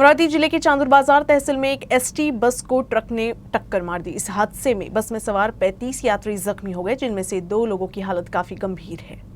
अमरावती जिले के चांदूर बाजार तहसील में एक एसटी बस को ट्रक ने टक्कर मार दी। इस हादसे में बस में सवार 35 यात्री जख्मी हो गए, जिनमें से 2 लोगों की हालत काफी गंभीर है।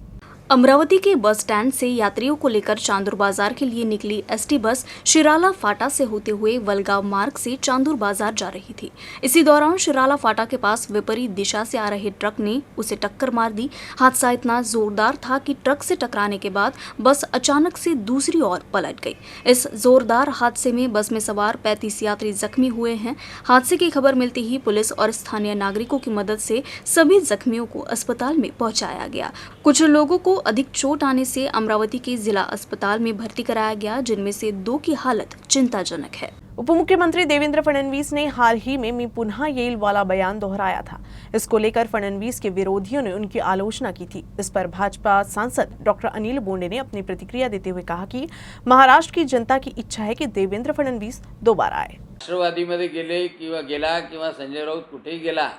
अमरावती के बस स्टैंड से यात्रियों को लेकर चांदूर बाजार के लिए निकली एसटी बस शिराला फाटा से होते हुए वलगांव मार्ग से चांदूर बाजार जा रही थी। इसी दौरान शिराला फाटा के पास विपरीत दिशा से आ रहे ट्रक ने उसे टक्कर मार दी। हादसा इतना जोरदार था कि ट्रक से टकराने के बाद बस अचानक से दूसरी ओर पलट गई। इस जोरदार हादसे में बस में सवार 35 यात्री जख्मी हुए हैं। हादसे की खबर मिलते ही पुलिस और स्थानीय नागरिकों की मदद से सभी जख्मियों को अस्पताल में पहुंचाया गया। कुछ लोगों को अधिक चोट आने से अमरावती के जिला अस्पताल में भर्ती कराया गया, जिनमें से 2 की हालत चिंताजनक है। उप मुख्यमंत्री देवेंद्र फडणवीस ने हाल ही में मैं पुनः येल वाला बयान दोहराया था। इसको लेकर फडणवीस के विरोधियों ने उनकी आलोचना की थी। इस पर भाजपा सांसद डॉक्टर अनिल बोंडे ने अपनी प्रतिक्रिया देते हुए कहा कि महाराष्ट्र की जनता की इच्छा है कि देवेंद्र फडणवीस दोबारा आए। राष्ट्रवादीमध्ये गेला किंवा संजय राऊत कुठेही गेला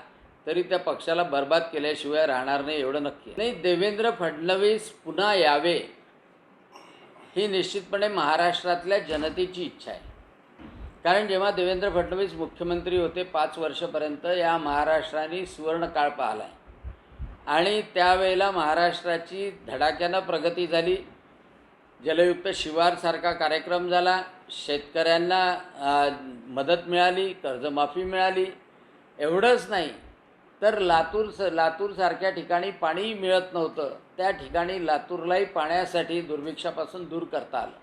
तरी त्या पक्षाला बर्बाद केल्याशिवाय राहणार नाही एवढं नक्की नाही। देवेंद्र फडणवीस पुन्हा यावे ही निश्चितपणे महाराष्ट्रातल्या जनतेची इच्छा आहे। कारण जेव्हा देवेंद्र फडणवीस मुख्यमंत्री होते 5 वर्षापर्यंत या महाराष्ट्राने सुवर्ण काळ पाहिला आणि त्यावेळेला महाराष्ट्राची धडाक्यानं प्रगती झाली। जलयुक्त शिवार सारखा कार्यक्रम झाला, शेतकऱ्यांना मदत मिळाली, कर्जमाफी मिळाली। एवढंच नाही तर लातूर सारख्या ठिकाणी पाणी मिळत नव्हतं, त्या ठिकाणी लातूरलाही पाण्यासाठी दुर्भिक्षापासून दूर करता आलं।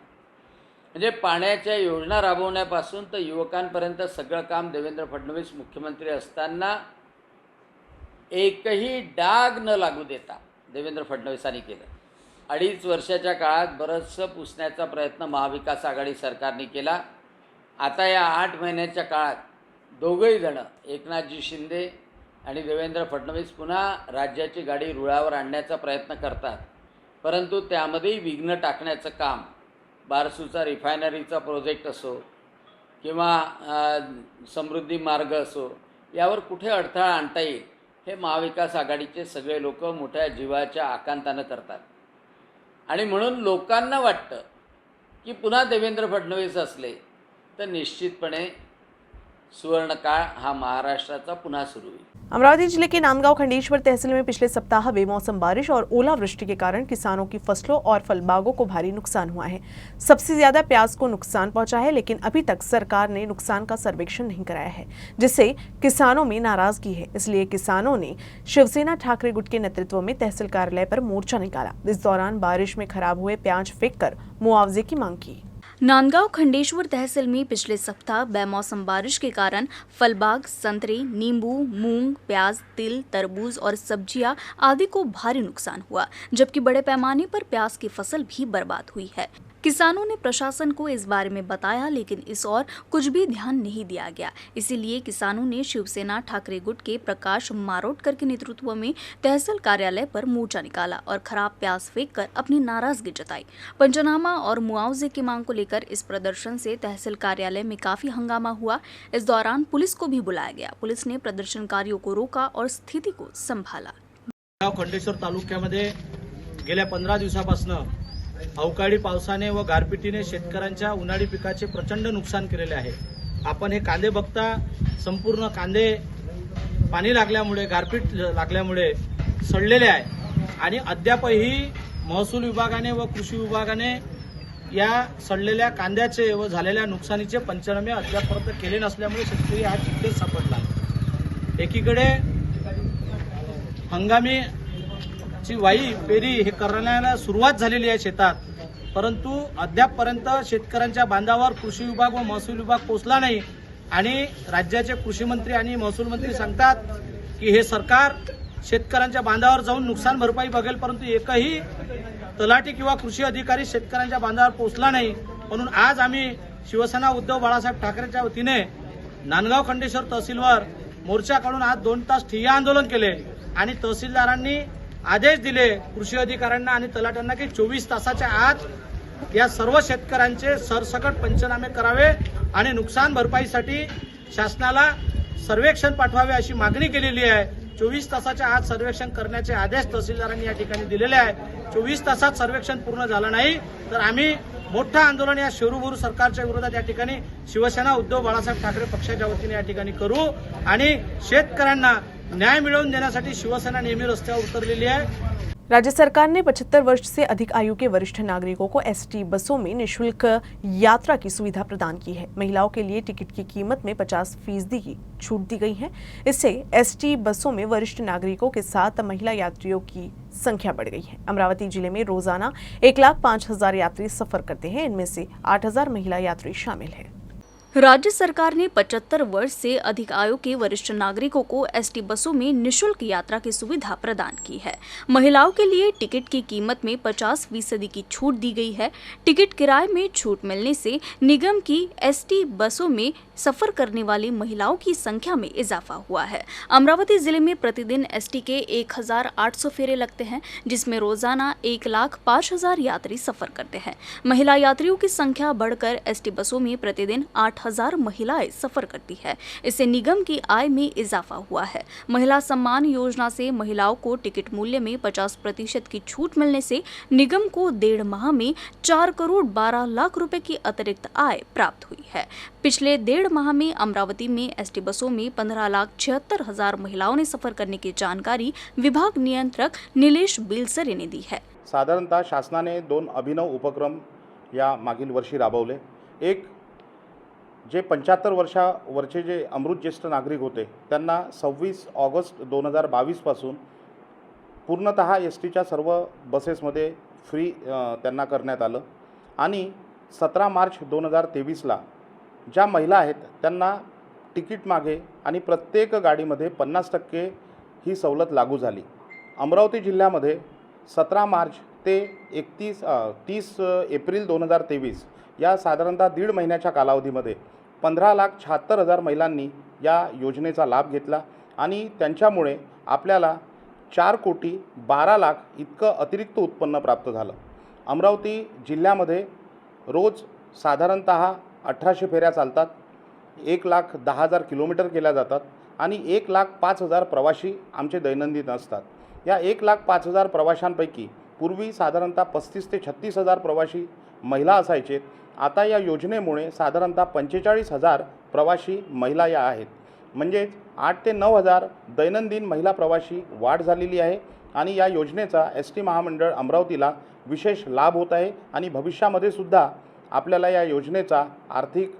म्हणजे पाण्याच्या योजना राबवण्यापासून तर युवकांपर्यंत सगळं काम देवेंद्र फडणवीस मुख्यमंत्री असताना एकही डाग न लागू देता देवेंद्र फडणवीसांनी केलं। 2.5 वर्षाच्या काळात बरंचसं पुसण्याचा प्रयत्न महाविकास आघाडी सरकारने केला। आता या 8 महिन्याच्या काळात दोघंही जण एकनाथजी शिंदे आणि देवेंद्र फडणवीस पुन्हा राज्याची गाडी रुळावर आणण्याचा प्रयत्न करतात, परंतु त्यामध्ये विघ्न टाकण्याचं काम बारसूचा रिफायनरीचा प्रोजेक्ट असो किंवा समृद्धी मार्ग असो, यावर कुठे अडथळा आणता येईल हे महाविकास आघाडीचे सगळे लोक मोठ्या जीवाच्या आकांतानं करतात। आणि म्हणून लोकांना वाटतं की पुन्हा देवेंद्र फडणवीस असले तर निश्चितपणे सुवर्ण काळ हा महाराष्ट्राचा पुनः शुरू हुई। अमरावती जिले के नांदगांव खंडेश्वर तहसील में पिछले सप्ताह बेमौसम बारिश और ओलावृष्टि के कारण किसानों की फसलों और फल बागों को भारी नुकसान हुआ है। सबसे ज्यादा प्याज को नुकसान पहुंचा है, लेकिन अभी तक सरकार ने नुकसान का सर्वेक्षण नहीं कराया है, जिससे किसानों में नाराजगी है। इसलिए किसानों ने शिवसेना ठाकरे गुट के नेतृत्व में तहसील कार्यालय पर मोर्चा निकाला। इस दौरान बारिश में खराब हुए प्याज फेंककर मुआवजे की मांग की। नांदगांव खंडेश्वर तहसील में पिछले सप्ताह बेमौसम बारिश के कारण फलबाग, संतरे, नींबू, मूंग, प्याज, तिल, तरबूज और सब्जियां आदि को भारी नुकसान हुआ, जबकि बड़े पैमाने पर प्याज की फसल भी बर्बाद हुई है। किसानों ने प्रशासन को इस बारे में बताया, लेकिन इस ओर कुछ भी ध्यान नहीं दिया गया। इसीलिए किसानों ने शिवसेना ठाकरे गुट के प्रकाश मारोटकर के नेतृत्व में तहसील कार्यालय पर मोर्चा निकाला और खराब प्याज फेंककर अपनी नाराजगी जताई। पंचनामा और मुआवजे की मांग को लेकर इस प्रदर्शन से तहसील कार्यालय में काफी हंगामा हुआ। इस दौरान पुलिस को भी बुलाया गया। पुलिस ने प्रदर्शनकारियों को रोका और स्थिति को संभाला। खंडेश्वर तालुक्यामध्ये गेल्या 15 दिवसापासून अवकाळी पावसाने व गारपिटीने शेतकऱ्यांच्या उन्हाळी पिकाचे प्रचंड नुकसान केलेले आहे। आपण हे कांदे बघता, संपूर्ण कांदे पाणी लागल्यामुळे, गारपीट लागल्यामुळे सडलेले आहे आणि अद्यापही महसूल विभागाने व कृषी विभागाने या सडलेल्या कांद्याचे व झालेल्या नुकसानीचे पंचनामे अद्यापर्यंत केले नसल्यामुळे शेतकरी आज चिंतेत सापडला आहे। एकीकडे हंगामी ची वाई पेरी हे करण्याला सुरुवात झालेली आहे शेतात, परंतु अद्यापपर्यंत शेतकऱ्यांच्या बांधावर कृषी विभाग व महसूल विभाग पोहोचला नाही आणि राज्याचे कृषी मंत्री आणि महसूल मंत्री सांगतात की हे सरकार शेतकऱ्यांच्या बांधावर जाऊन नुकसान भरपाई बघेल, परंतु एकही तलाठी किंवा कृषी अधिकारी शेतकऱ्यांच्या बांधावर पोहोचला नाही। म्हणून आज आम्ही शिवसेना उद्धव बाळासाहेब ठाकरेंच्या वतीने नांदगाव खंडेश्वर तहसीलवर मोर्चा काढून आज 2 तास ठिय्या आंदोलन केले आणि तहसीलदारांनी आदेश दिले कृषी अधिकाऱ्यांना आणि तलाट्यांना की 24 तासाच्या आत या सर्व शेतकऱ्यांचे सरसकट पंचनामे करावे आणि नुकसान भरपाईसाठी शासनाला सर्वेक्षण पाठवावे अशी मागणी केलेली आहे। 24 तासाच्या आत सर्वेक्षण करण्याचे आदेश तहसीलदारांनी या ठिकाणी दिलेले आहे। 24 तासात सर्वेक्षण पूर्ण झालं नाही तर आम्ही मोठं आंदोलन या शेरूभरू सरकारच्या विरोधात या ठिकाणी शिवसेना उद्धव बाळासाहेब ठाकरे पक्षाच्या वतीने या ठिकाणी करू आणि शेतकऱ्यांना न्याय मिळवून देण्यासाठी शिवसेना नेहमी रस्त्यावर उतरलेली आहे। राज्य सरकार ने 75 वर्ष से अधिक आयु के वरिष्ठ नागरिकों को एसटी बसों में निःशुल्क यात्रा की सुविधा प्रदान की है। महिलाओं के लिए टिकट की कीमत में 50% की छूट दी गई है। इससे एसटी बसों में वरिष्ठ नागरिकों के साथ महिला यात्रियों की संख्या बढ़ गई है। अमरावती जिले में रोजाना 1,05,000 यात्री सफर करते हैं। इनमें से 8,000 महिला यात्री शामिल है। राज्य सरकार ने 75 वर्ष से अधिक आयु के वरिष्ठ नागरिकों को एसटी बसों में निःशुल्क यात्रा की सुविधा प्रदान की है। महिलाओं के लिए टिकट की कीमत में 50% की छूट दी गई है। टिकट किराए में छूट मिलने से निगम की एसटी बसों में सफर करने वाली महिलाओं की संख्या में इजाफा हुआ है। अमरावती जिले में प्रतिदिन एसटी के 1,800 फेरे लगते हैं, जिसमें रोजाना 1,05,000 यात्री सफर करते हैं। महिला यात्रियों की संख्या बढ़कर एसटी बसों में प्रतिदिन 8,000 महिलाएं सफर करती है। इससे निगम की आय में इजाफा हुआ है। महिला सम्मान योजना से महिलाओं को टिकट मूल्य में 50% की छूट मिलने से निगम को 1.5 माह में 4 करोड़ 12 लाख रुपए की अतिरिक्त आय प्राप्त हुई है। पिछले 1.5 माह में अमरावती में एसटी बसों में 15,76,000 महिलाओं ने सफर करने की जानकारी विभाग नियंत्रक निलेश बिलसरे ने दी है। साधारणतः शासनाने 2 अभिनव उपक्रम या मागील वर्षी राबवले। एक जे 75 वर्षावरचे जे अमृत ज्येष्ठ नागरिक होते त्यांना 26 ऑगस्ट 2022 पासून पूर्णतः एसटीच्या सर्व बसेसमध्ये फ्री त्यांना करण्यात आलं आणि 17 मार्च 2023ला ज्या महिला आहेत त्यांना तिकीट मागे आणि प्रत्येक गाडीमध्ये 50% ही सवलत लागू झाली। अमरावती जिल्ह्यामध्ये 17 मार्च ते 30 एप्रिल 2023 या साधारणतः 1.5 महिन्याच्या कालावधीमध्ये 15,76,000 महिलांनी या योजनेचा लाभ घेतला आणि त्यांच्यामुळे आपल्याला 4,12,00,000 इतकं अतिरिक्त उत्पन्न प्राप्त झालं। अमरावती जिल्ह्यामध्ये रोज साधारणतः 1800 फेऱ्या चालतात, 1,10,000 किलोमीटर केल्या जातात आणि 1,05,000 प्रवासी आमचे दैनंदिन असतात। या 1,05,000 प्रवाशांपैकी पूर्वी साधारणतः 35,000 ते 36,000 प्रवासी महिला असायचे। आता या योजनेमुळे साधारणतः 45,000 प्रवासी महिला या आहेत, म्हणजे 8,000 ते 9,000 दैनंदिन महिला प्रवासी वाढ झालेली आहे आणि या योजनेचा एसटी महामंडळ अमरावतीला विशेष लाभ होत आहे आणि भविष्यामध्ये सुद्धा आपल्याला या योजनेचा आर्थिक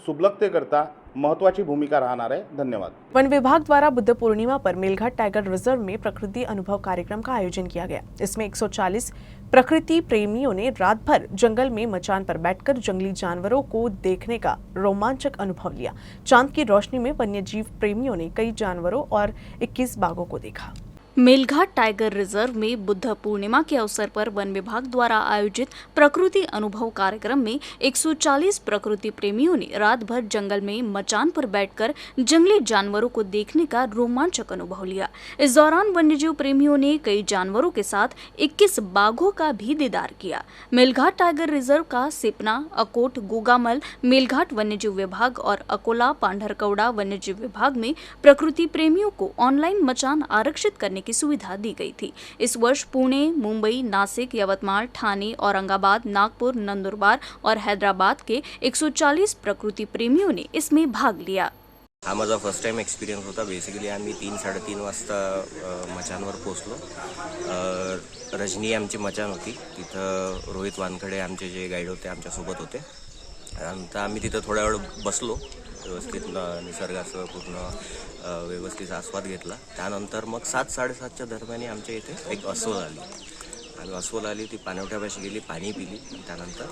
सुलभतेकरता महत्वाची भूमिका रहना है। धन्यवाद। वन विभाग द्वारा बुद्ध पूर्णिमा पर मेलघाट टाइगर रिजर्व में प्रकृति अनुभव कार्यक्रम का आयोजन किया गया। इसमें 140 प्रकृति प्रेमियों ने रात भर जंगल में मचान पर बैठकर जंगली जानवरों को देखने का रोमांचक अनुभव लिया। चांद की रोशनी में वन्यजीव प्रेमियों ने कई जानवरों और 21 बाघों को देखा। मेलघाट टाइगर रिजर्व में बुद्ध पूर्णिमा के अवसर पर वन विभाग द्वारा आयोजित प्रकृति अनुभव कार्यक्रम में 140 प्रकृति प्रेमियों ने रात भर जंगल में मचान पर बैठकर जंगली जानवरों को देखने का रोमांचक अनुभव लिया। इस दौरान वन्यजीव प्रेमियों ने कई जानवरों के साथ 21 बाघों का भी दीदार किया। मेलघाट टाइगर रिजर्व का सिपना, अकोट, गोगामल मेलघाट वन्यजीव विभाग और अकोला पांढरकौड़ा वन्यजीव विभाग में प्रकृति प्रेमियों को ऑनलाइन मचान आरक्षित करने की सुविधा दी गई थी। इस वर्ष पुणे, मुंबई, नासिक, यवतमाळ, ठाणे, औरंगाबाद, नागपुर, नंदुरबार और हैदराबाद के 140 प्रकृति प्रेमियों ने इसमें भाग लिया। हा माझा फर्स्ट टाइम एक्सपिरियन्स होता। बेसिकली आम्ही 3-3:30 वाजता मचानवर पोचलो। रजनी आमची मचान होती, तिथं रोहित वानखडे आमचे जे गाईड होते आमच्यासोबत होते। नंतर आम्ही तिथं थोडा वेळ बसलो, व्यवस्थित निसर्गाचं पूर्ण व्यवस्थित आस्वाद घेतला। त्यानंतर मग 7-7:30च्या दरम्यान आमच्या इथे एक अस्वल आली आणि अस्वल आली, ती पाणवठ्यापाशी गेली, पाणी पिली, त्यानंतर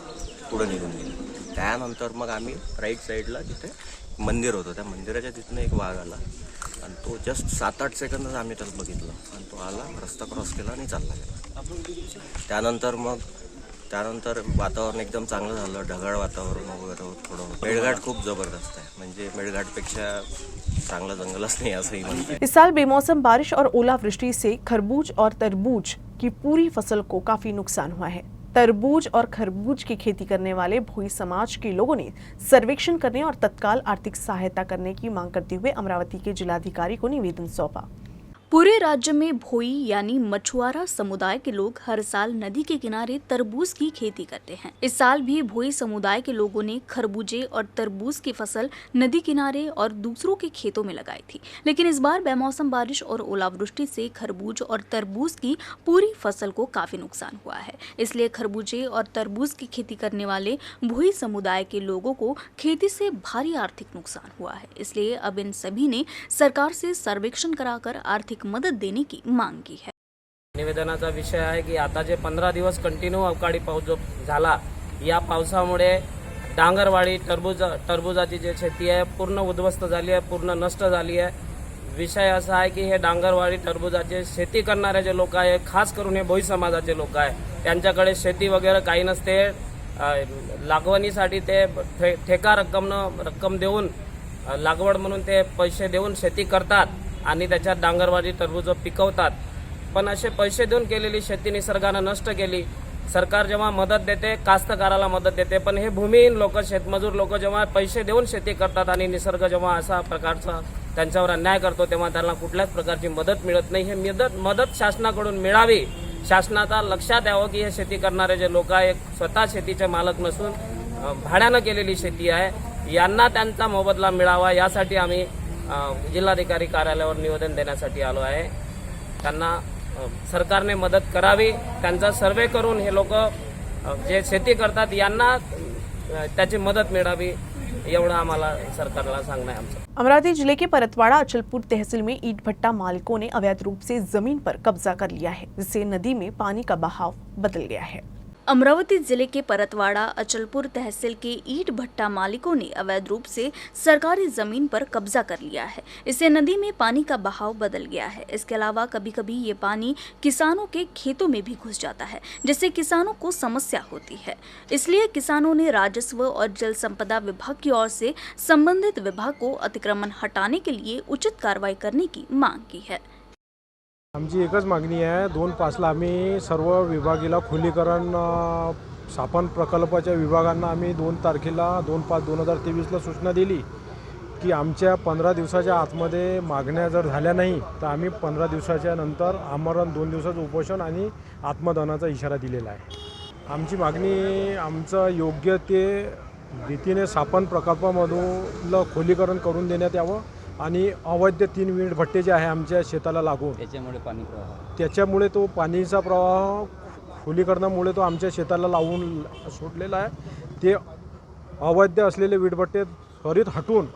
पुढे निघून गेली। त्यानंतर मग आम्ही राईट साईडला तिथे मंदिर होतं, त्या मंदिराच्या तिथनं एक वाघ आला आणि तो जस्ट 7-8 सेकंदच आम्ही त्याला बघितलं आणि तो आला, रस्ता क्रॉस केला आणि चालला गेला। त्यानंतर वातावरण एकदम चांगलं झालं, ढगाळ वातावरण वगैरे थोडं। मेळघाट खूप जबरदस्त आहे, म्हणजे मेळघाटपेक्षा चांगलं जंगलच नहीं असंही म्हणते। इस साल बेमौसम बारिश और ओलावृष्टि से खरबूज और तरबूज की पूरी फसल को काफी नुकसान हुआ है। तरबूज और खरबूज की खेती करने वाले भोई समाज के लोगों ने सर्वेक्षण करने और तत्काल आर्थिक सहायता करने की मांग करते हुए अमरावती के जिलाधिकारी को निवेदन सौंपा। पूरे राज्य में भोई यानी मछुआरा समुदाय के लोग हर साल नदी के किनारे तरबूज की खेती करते हैं। इस साल भी भोई समुदाय के लोगों ने खरबूजे और तरबूज की फसल नदी किनारे और दूसरों के खेतों में लगाई थी, लेकिन इस बार बेमौसम बारिश और ओलावृष्टि से खरबूज और तरबूज की पूरी फसल को काफी नुकसान हुआ है। इसलिए खरबूजे और तरबूज की खेती करने वाले भोई समुदाय के लोगों को खेती से भारी आर्थिक नुकसान हुआ है। इसलिए अब इन सभी ने सरकार से सर्वेक्षण कराकर आर्थिक मदद देने की मांग की है। निवेदनाचा विषय आहे की आता जे 15 दिवस कंटिन्यू अवकाळी पाऊस जो झाला, या पावसामुळे डांगरवाडी टरबूजाची जी शेती आहे पूर्ण उद्ध्वस्त झाली आहे, पूर्ण नष्ट झाली आहे। विषय असा आहे की हे डांगरवाडी टरबूजाचे शेती करणारे जे लोक आहे, खास करून हे भोई समाजाचे लोक आहे, त्यांच्याकडे शेती वगैरे काही नसते। लागवणीसाठी ते ठेका रक्कम देऊन लागवड म्हणून ते पैसे देऊन शेती करतात आणि त्याच्यात डांगरवाडी टरबूज पिकवतात। पण असे पैसे देऊन केलेली शेती निसर्गाने नष्ट केली। सरकार जेव्हा मदत देते, कास्तकाराला मदत देते, पण हे भूमिहीन लोक, शेतमजूर लोक जेव्हा पैसे देऊन शेती करतात आणि निसर्ग जेव्हा असा प्रकारचा त्यांच्यावर अन्याय करतो, तेव्हा त्यांना कुठल्याच प्रकारची मदत मिळत नाही। हे मदत शासनाकडून मिळावी, शासनाचा लक्षात यावं की हे शेती करणारे जे लोक आहे स्वतः शेतीचे मालक नसून भाड्यानं केलेली शेती आहे, यांना त्यांचा मोबदला मिळावा यासाठी आम्ही जिल्हाधिकारी कार्यालयावर निवेदन देण्यासाठी आलो आहे। त्यांना सरकारने मदत करावी, त्यांचा सर्वे करून हे लोक जे शेती करतात यांना त्याची मदत मिळावी, एवढं आम्हाला सरकारला सांगणं आहे आमचं। अमरावती जिले के परतवाड़ा अचलपुर तहसील में ईंट भट्टा मालिकों ने अवैध रूप से जमीन पर कब्जा कर लिया है, जिससे नदी में पानी का बहाव बदल गया है। अमरावती जिले के परतवाड़ा अचलपुर तहसील के ईंट भट्टा मालिकों ने अवैध रूप से सरकारी जमीन पर कब्जा कर लिया है। इससे नदी में पानी का बहाव बदल गया है। इसके अलावा कभी कभी ये पानी किसानों के खेतों में भी घुस जाता है, जिससे किसानों को समस्या होती है। इसलिए किसानों ने राजस्व और जल संपदा विभाग की ओर से संबंधित विभाग को अतिक्रमण हटाने के लिए उचित कार्रवाई करने की मांग की है। आमची एकच मागणी आहे, 2/5ला आम्ही सर्व विभागीला खुलीकरण स्थापन प्रकल्पाच्या विभागांना आम्ही 2 तारखेला 2/5/2023ला सूचना दिली की आमच्या 15 दिवसाच्या आतमध्ये मागण्या जर झाल्या नाही तर आम्ही 15 दिवसाच्या नंतर आमरण 2 दिवसाचं उपोषण आणि आत्मदहनाचा इशारा दिलेला आहे। आमची मागणी आमचं योग्य ते रीतीने स्थापन प्रकल्पामधून खोलीकरण करून देण्यात यावं आणि अवैध 3 वीट भट्टे जे आहे आमच्या शेताला लागून त्याच्यामुळे तो पाणीचा प्रवाह खोलीकरणामुळे तो आमच्या शेताला लावून सोडलेला आहे। ते अवैध असलेले वीट भट्टे त्वरित हटून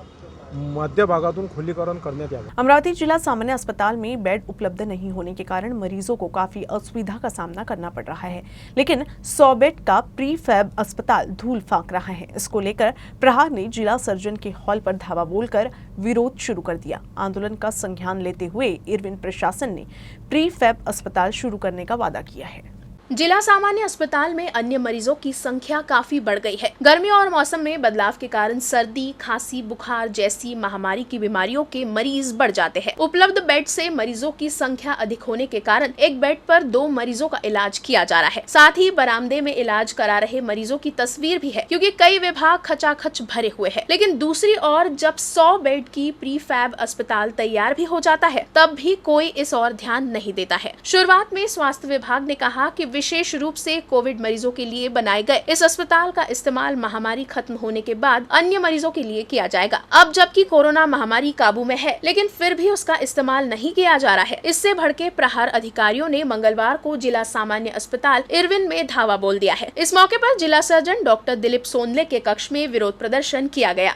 मध्य भागातून खुलीकरण करण्यात यावे। अमरावती जिला सामान्य अस्पताल में बेड उपलब्ध नहीं होने के कारण मरीजों को काफी असुविधा का सामना करना पड़ रहा है, लेकिन 100 बेड का प्री फैब अस्पताल धूल फांक रहा है। इसको लेकर प्रहार ने जिला सर्जन के हॉल पर धावा बोलकर विरोध शुरू कर दिया। आंदोलन का संज्ञान लेते हुए इरविन प्रशासन ने प्री फैब अस्पताल शुरू करने का वादा किया है। जिला सामान्य अस्पताल में अन्य मरीजों की संख्या काफी बढ़ गई है। गर्मी और मौसम में बदलाव के कारण सर्दी, खांसी, बुखार जैसी महामारी की बीमारियों के मरीज बढ़ जाते हैं। उपलब्ध बेड से मरीजों की संख्या अधिक होने के कारण एक बेड पर 2 मरीजों का इलाज किया जा रहा है। साथ ही बरामदे में इलाज करा रहे मरीजों की तस्वीर भी है, क्योंकि कई विभाग खचाखच भरे हुए हैं। लेकिन दूसरी ओर जब 100 बेड की प्री फैब अस्पताल तैयार भी हो जाता है, तब भी कोई इस ओर ध्यान नहीं देता है। शुरुआत में स्वास्थ्य विभाग ने कहा कि विशेष रूप से कोविड मरीजों के लिए बनाए गए इस अस्पताल का इस्तेमाल महामारी खत्म होने के बाद अन्य मरीजों के लिए किया जाएगा। अब जबकि कोरोना महामारी काबू में है, लेकिन फिर भी उसका इस्तेमाल नहीं किया जा रहा है। इससे भड़के प्रहार अधिकारियों ने मंगलवार को जिला सामान्य अस्पताल इरविन में धावा बोल दिया है। इस मौके पर जिला सर्जन डॉक्टर दिलीप सोनले के कक्ष में विरोध प्रदर्शन किया गया।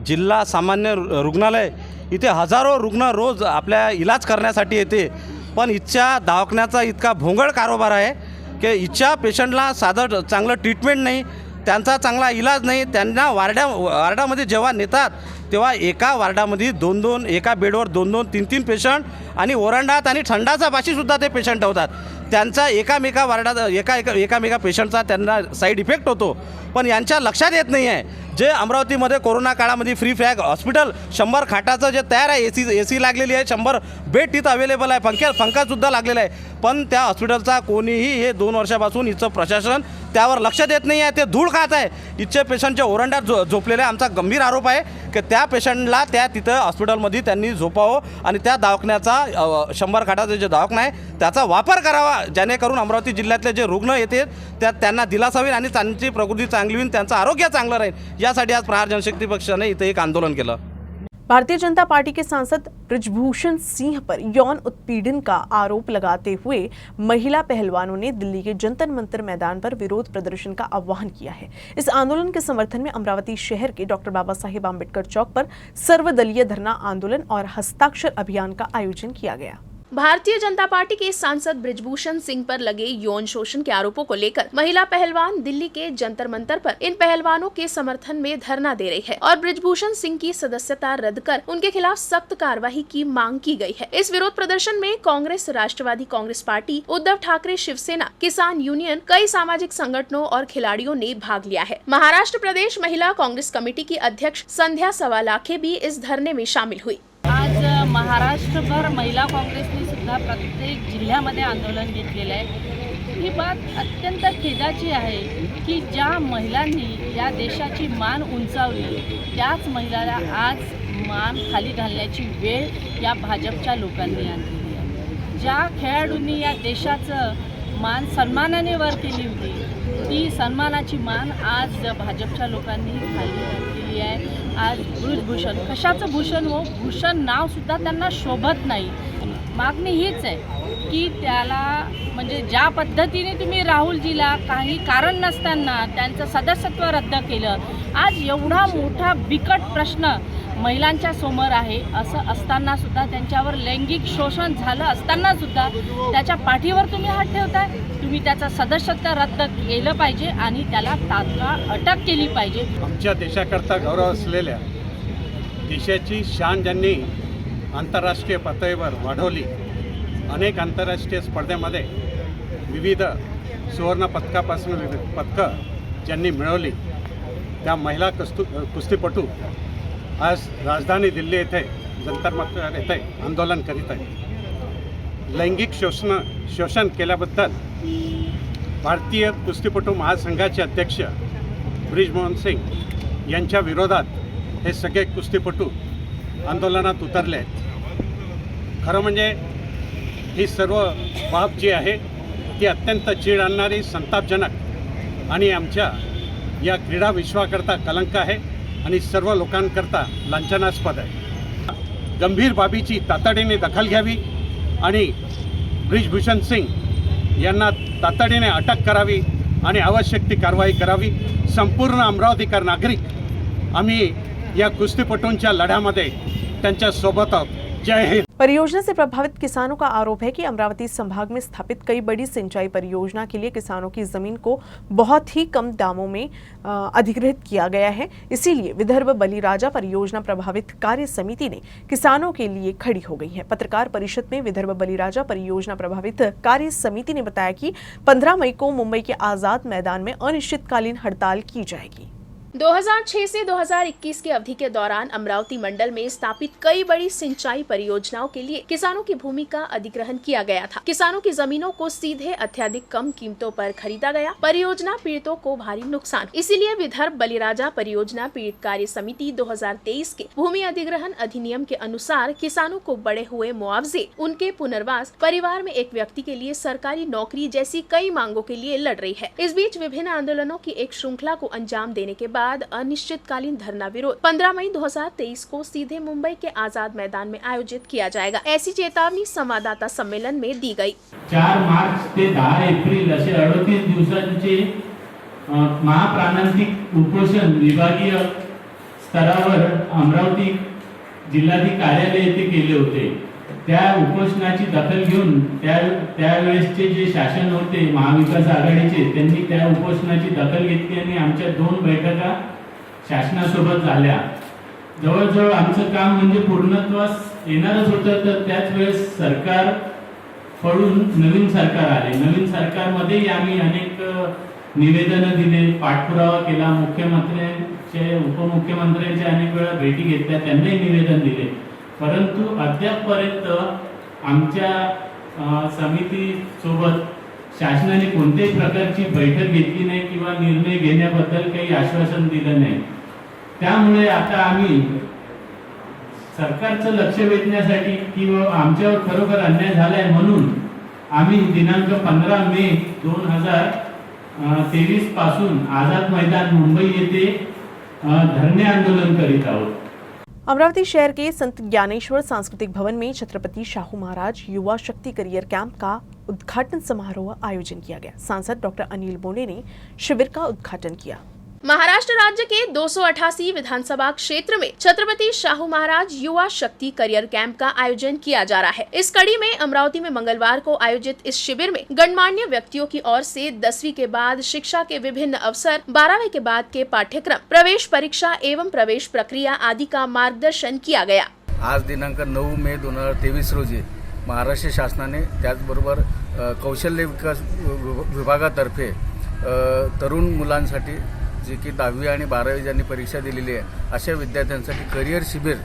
जिल्हा सामान्य रुग्णालय इथे हजारो रुग्ण रोज आपल्या इलाज करण्यासाठी येते, पण इथच्या दवाखान्याचा इतका भोंगळ कारोबार आहे की इथच्या पेशंटला साधं चांगलं ट्रीटमेंट नाही, त्यांचा चांगला इलाज नाही। त्यांना वार्डामध्ये जेव्हा नेतात तेव्हा एका वार्डामध्ये एका बेडवर 2-3 पेशंट आणि ओरंडात आणि थंडाचा बाशीसुद्धा ते पेशंट ठेवतात. त्यांचा एकामेका वार्डात एकामेका पेशंटचा त्यांना साईड इफेक्ट होतो. पण यांच्या लक्षात येत नाही आहे जे अमरावतीमध्ये कोरोना काळामध्ये फ्री फ्लॅग हॉस्पिटल 100 खाटाचं जे तयार आहे, AC लागलेली आहे, 100 बेड तिथं अवेलेबल आहे, पंखासुद्धा लागलेला आहे. पण त्या हॉस्पिटलचा कोणीही हे 2 वर्षापासून इथचं प्रशासन त्यावर लक्ष देत नाही आहे. ते धूळ खात आहे. इथचे पेशंटच्या ओरंड्यात झोपलेले आमचा गंभीर आरोप आहे की त्या पेशंटला तिथं हॉस्पिटलमध्ये त्यांनी झोपावं आणि त्या दवाखान्याचा 100 खाटाचा जे दवाखाना आहे त्याचा वापर करावा, जेणेकरून अमरावती जिल्ह्यातले जे रुग्ण येते त्यांना दिलासा होईल आणि त्यांची प्रकृती चांगली होईल, त्यांचं आरोग्य चांगलं राहील. यासाठी आज प्रहार जनशक्ती पक्षाने इथे एक आंदोलन केलं. भारतीय जनता पार्टी के सांसद बृजभूषण सिंह पर यौन उत्पीड़न का आरोप लगाते हुए महिला पहलवानों ने दिल्ली के जंतर मंतर मैदान पर विरोध प्रदर्शन का आह्वान किया है. इस आंदोलन के समर्थन में अमरावती शहर के डॉक्टर बाबा साहेब आम्बेडकर चौक पर सर्वदलीय धरना आंदोलन और हस्ताक्षर अभियान का आयोजन किया गया. भारतीय जनता पार्टी के सांसद बृजभूषण सिंह पर लगे यौन शोषण के आरोपों को लेकर महिला पहलवान दिल्ली के जंतर मंतर पर इन पहलवानों के समर्थन में धरना दे रही है और बृजभूषण सिंह की सदस्यता रद्द कर उनके खिलाफ सख्त कार्रवाई की मांग की गई है. इस विरोध प्रदर्शन में कांग्रेस, राष्ट्रवादी कांग्रेस पार्टी, उद्धव ठाकरे शिवसेना, किसान यूनियन, कई सामाजिक संगठनों और खिलाड़ियों ने भाग लिया है. महाराष्ट्र प्रदेश महिला कांग्रेस कमेटी की अध्यक्ष संध्या सवालाखे भी इस धरने में शामिल हुई. आज महाराष्ट्रभर महिला काँग्रेसने सुद्धा प्रत्येक जिल्ह्यामध्ये आंदोलन घेतलेलं आहे. ही बात अत्यंत खेदाची आहे की ज्या महिलांनी या देशाची मान उंचावली त्याच महिलाला आज मान खाली घालण्याची वेळ या भाजपच्या लोकांनी आणलेली आहे. ज्या खेळाडूंनी या देशाचं मान सन्मानाने वर केली होती ती सन्मानाची मान आज भाजपच्या लोकांनी खाली घातलेली आहे. आज बृजभूषण कशाचं भूषण हो, भूषण नाव सुद्धा त्यांना शोभत नाही. मागणी हीच आहे की त्याला म्हणजे ज्या पद्धतीने तुम्ही राहुलजीला काही कारण नसताना त्यांचं सदस्यत्व रद्द केलं, आज एवढा मोठा बिकट प्रश्न महिलांच्या समोर आहे असं असताना सुद्धा, त्यांच्यावर लैंगिक शोषण झालं असताना सुद्धा त्याच्या पाठीवर तुम्ही हात ठेवताय. तुम्ही त्याचं सदस्यत्व रद्द केलं पाहिजे आणि त्याला तात्काळ अटक केली पाहिजे. आमच्या देशाकरता गौरव असलेल्या देशाची शान ज्यांनी आंतरराष्ट्रीय पातळीवर वाढवली, अनेक आंतरराष्ट्रीय स्पर्धेमध्ये विविध सुवर्ण पदकापासून विविध पदकं ज्यांनी मिळवली त्या महिला कुस्तीपटू आज राजधानी दिल्ली येथे जंतर मंतर येथे आंदोलन करीत आहे. लैंगिक शोषण केल्याबद्दल भारतीय कुस्तीपटू महासंघाचे अध्यक्ष बृजभूषण सिंग यांच्या विरोधात हे सगळे कुस्तीपटू आंदोलनात उतरले आहेत. खरं म्हणजे ही सर्व बाब जी आहे ती अत्यंत चीड आणणारी, संतापजनक आणि आमच्या या क्रीडा विश्वाकरता कलंक आहे आणि सर्व लोकांकरता लांछनास्पद आहे. गंभीर बाबीची तातडीने दखल घ्यावी आणि बृजभूषण सिंग यांना तातडीने अटक करावी आणि आवश्यक ती कारवाई करावी. संपूर्ण अमरावतीकर नागरिक आम्ही या कुस्तीपटूंच्या लढ्यामध्ये त्यांच्या सोबत आहोत. जय हिंद. परियोजना से प्रभावित किसानों का आरोप है कि अमरावती संभाग में स्थापित कई बड़ी सिंचाई परियोजना के लिए किसानों की जमीन को बहुत ही कम दामों में अधिग्रहित किया गया है. इसीलिए विदर्भ बलिराजा परियोजना प्रभावित कार्य समिति ने किसानों के लिए खड़ी हो गई है. पत्रकार परिषद में विदर्भ बलिराजा परियोजना प्रभावित कार्य समिति ने बताया कि 15 मई को मुंबई के आजाद मैदान में अनिश्चितकालीन हड़ताल की जाएगी. 2006 से 2021 की अवधि के दौरान अमरावती मंडल में स्थापित कई बड़ी सिंचाई परियोजनाओं के लिए किसानों की भूमि का अधिग्रहण किया गया था. किसानों की जमीनों को सीधे अत्यधिक कम कीमतों पर खरीदा गया. परियोजना पीड़ितों को भारी नुकसान. इसीलिए विदर्भ बलिराजा परियोजना पीड़ित कार्य समिति 2023 के भूमि अधिग्रहण अधिनियम के अनुसार किसानों को बढ़े हुए मुआवजे, उनके पुनर्वास, परिवार में एक व्यक्ति के लिए सरकारी नौकरी जैसी कई मांगों के लिए लड़ रही है. इस बीच विभिन्न आंदोलनों की एक श्रृंखला को अंजाम देने के बाद अनिश्चितकालीन धरना विरोध 15 मई 2023 को सीधे मुंबई के आजाद मैदान में आयोजित किया जाएगा. ऐसी चेतावनी संवाददाता सम्मेलन में दी गई. 4 मार्च ते 10 एप्रिल असे 38 दिवसांचे महाप्राणांतिक उपोषण विभागीय स्तरावर अमरावती जिल्हाधिकारी कार्यालय येथे केले होते. त्या उपोषणाची दखल घेऊन त्यावेळेसचे जे शासन होते महाविकास आघाडीचे, त्यांनी त्या उपोषणाची दखल घेतली आणि आमच्या 2 बैठका शासनासोबत झाल्या. जवळजवळ आमचं काम म्हणजे पूर्णत्वास येणारच होतं. तर त्याच वेळेस सरकार पडून नवीन सरकार आले. नवीन सरकारमध्येही आम्ही अनेक निवेदनं दिले, पाठपुरावा केला, मुख्यमंत्र्यांचे उपमुख्यमंत्र्यांच्या अनेक वेळा भेटी घेतल्या, त्यांनाही निवेदन दिले. परंतु अद्यापपर्यंत आमच्या समितीसोबत शासनाने कोणत्याही प्रकारची बैठक घेतली नाही किंवा निर्णय घेण्याबद्दल काही आश्वासन दिलं नाही. त्यामुळे आता आम्ही सरकारचं लक्ष वेधण्यासाठी किंवा आमच्यावर खरोखर अन्याय झालाय म्हणून आम्ही दिनांक 15 मे 2023 पासून आझाद मैदान मुंबई येथे धरणे आंदोलन करीत आहोत. अमरावती शहर के संत ज्ञानेश्वर सांस्कृतिक भवन में छत्रपति शाहू महाराज युवा शक्ति करियर कैंप का उद्घाटन समारोह आयोजन किया गया। सांसद डॉक्टर अनिल बोंडे ने शिविर का उद्घाटन किया। महाराष्ट्र राज्य के 288 विधानसभा क्षेत्र में छत्रपति शाहू महाराज युवा शक्ति करियर कैंप का आयोजन किया जा रहा है। इस कड़ी में अमरावती में मंगलवार को आयोजित इस शिविर में गणमान्य व्यक्तियों की ओर से 10वीं के बाद शिक्षा के विभिन्न अवसर, 12वीं के बाद के पाठ्यक्रम, प्रवेश परीक्षा एवं प्रवेश प्रक्रिया आदि का मार्गदर्शन किया गया। आज दिनांक 9 मे 2023 रोजी महाराष्ट्र शासनाने त्याचबरोबर कौशल्य विकास विभागातर्फे तरुण मुलांसाठी जे की 10वी आणि 12वी ज्यांनी परीक्षा दिलेली आहे अशा विद्यार्थ्यांसाठी करिअर शिबिर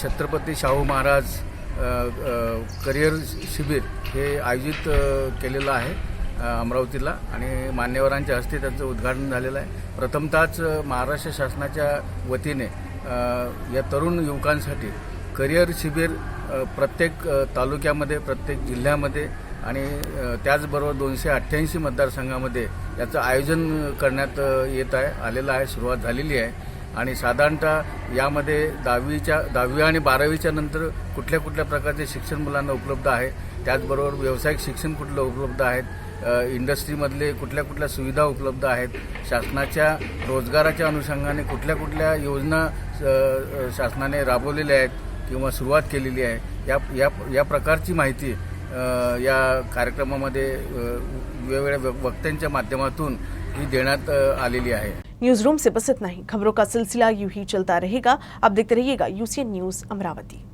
छत्रपती शाहू महाराज करिअर शिबिर हे आयोजित केलेलं आहे अमरावतीला आणि मान्यवरांच्या हस्ते त्याचं उद्घाटन झालेलं आहे। प्रथमतःच महाराष्ट्र शासनाच्या वतीने या तरुण युवकांसाठी करिअर शिबिर प्रत्येक तालुक्यामध्ये, प्रत्येक जिल्ह्यामध्ये आणि त्याचबरोबर 288 मतदारसंघामध्ये याचं आयोजन करण्यात आलेलं आहे, सुरुवात झालेली आहे। आणि साधारणतः यामध्ये 10वी आणि 12वीच्या नंतर कुठल्या प्रकारचे शिक्षण मुलांना उपलब्ध आहे, त्याचबरोबर व्यावसायिक शिक्षण कुठलं उपलब्ध आहेत, इंडस्ट्रीमधले कुठल्या सुविधा उपलब्ध आहेत, शासनाच्या रोजगाराच्या अनुषंगाने कुठल्या योजना शासनाने राबवलेल्या आहेत किंवा सुरुवात केलेली आहे, या प्रकारची माहिती या कार्यक्रमामध्ये वेगवेगळ्या वक्त्यांच्या माध्यमातून ही देण्यात आलेली आहे। न्यूज रूम से बस इतना ही। खबरों का सिलसिला यूं ही चलता रहेगा। आप देखते रहिएगा UCN न्यूज अमरावती।